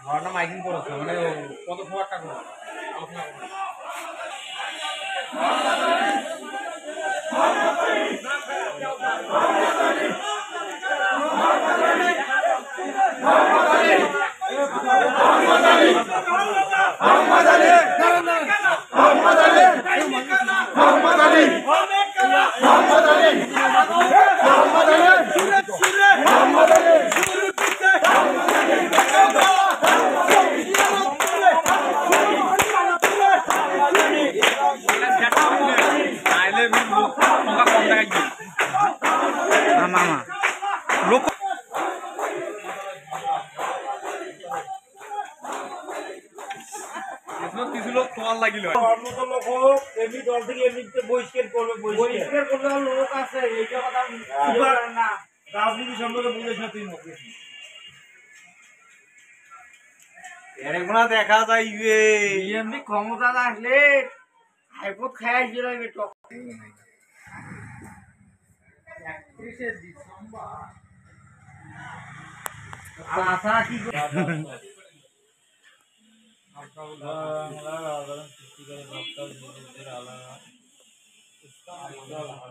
ঘরটা মাইকিং করেছে মানে কত সময় টাকা আলোচনা করবো কিছু লোক তোমার লাগিল দল থেকে এমনিতে বহিষ্কার করবে বহিষ্কার করলে লোক আছে এইটা কথা না রাজনীতি সম্পর্কে বলিস না তুই এরগুলা দেখা যাইবে এমনি ক্ষমতা আসলে হাইকোর্ট খাই যাবে তো 31শে ডিসেম্বর আশা কি আপনারা